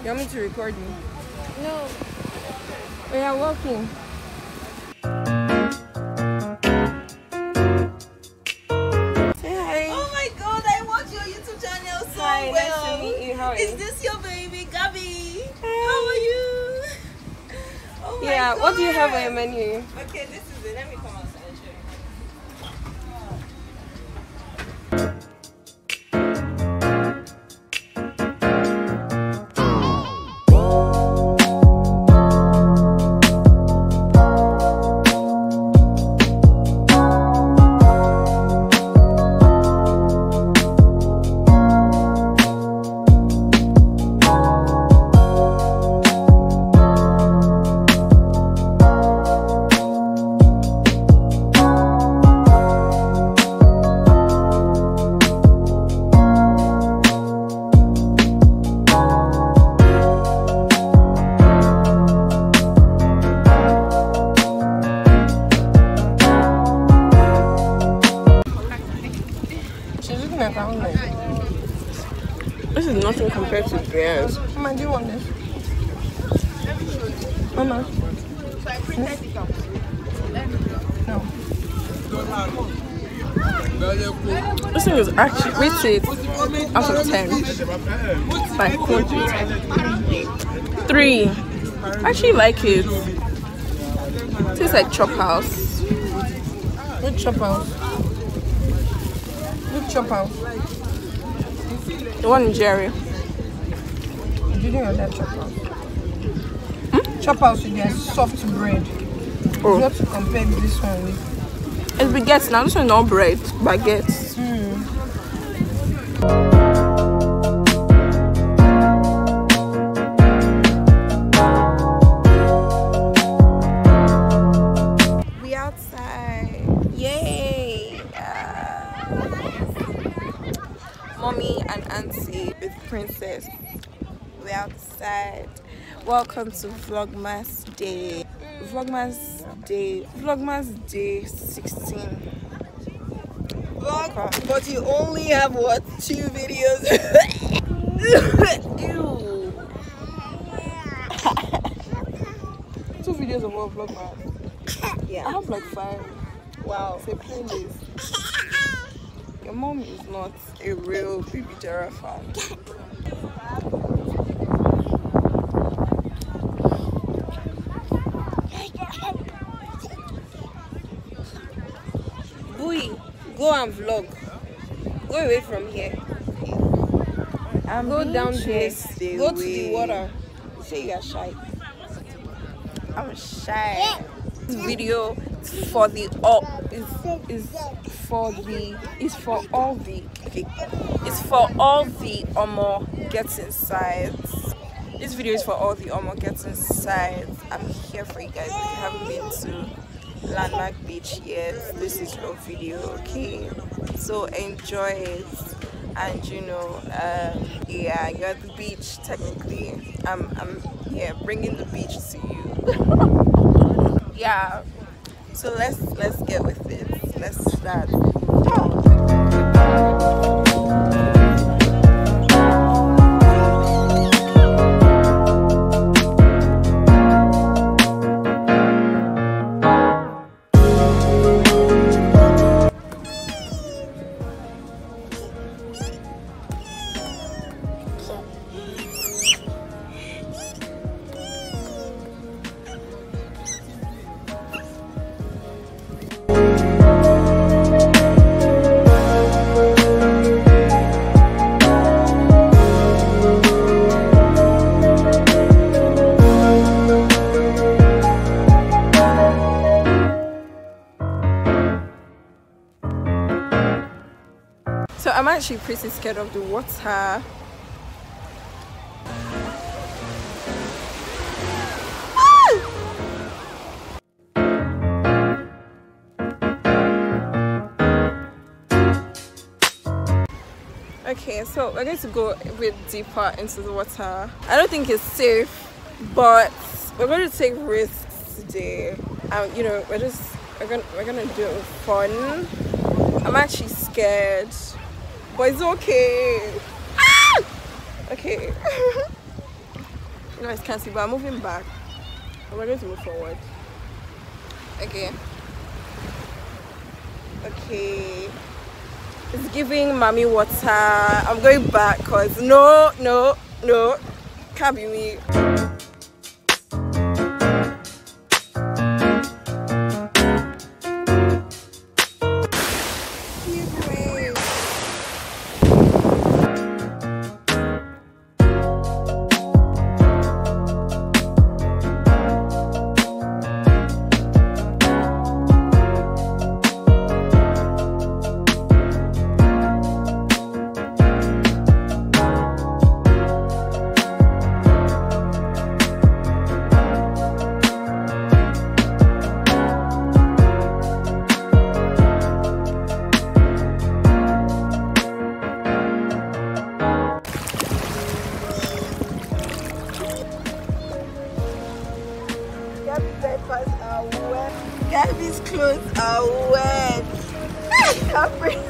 You want me to record you? No. We are walking. Say hi. Oh my god, I watch your YouTube channel so Hi, well. nice to meet you. How are you? Is this your baby, Gabby? How are you? Oh my Yeah, god. what do you have on your menu? Okay, this is it. Let me come outside and show you. This is nothing compared to theirs. Mama, do you want this? Mama? No. This thing is actually rated out of 10 by quantity. 3. I actually like it. Tastes like Chop House. Which Chop House? Which Chop House? The one in Jerry. You didn't have that Chop House. Chop House with their soft bread. Oh. You have to compare this one with. It's baguettes now. This one is not bread. Baguettes. We outside. Yay! Mommy and Auntie with Princess. We're outside. Welcome to Vlogmas Day. Vlogmas Day 16. Vlog, but you only have what? 2 videos? Ew. 2 videos of what Vlogmas? Yeah. I have like 5. Wow. It's a playlist. Your mom is not a real Baby Jara fan. Boy, go and vlog. Go away from here. Go down there. Go to the water. Say you are shy. I'm shy. This video is for the all the Omo Get Inside. This video is for all the Omo Get Inside. I'm here for you guys. If you haven't been to Landmark Beach yet, this is your video, okay? So enjoy it, and you know, yeah, you're at the beach technically. I'm here bringing the beach to you. Yeah, so let's get with it. Let's start. So I'm actually pretty scared of the water. Okay, so we're going to go a bit deeper into the water. I don't think it's safe, but we're going to take risks today. You know, we're gonna do it fun. I'm actually scared, but it's okay. Ah! Okay. You guys can't see, but I'm moving back. We're going to move forward. Okay. Okay. It's giving mommy water. I'm going back because no, can't be me. Gabby's clothes are wet. I can't breathe.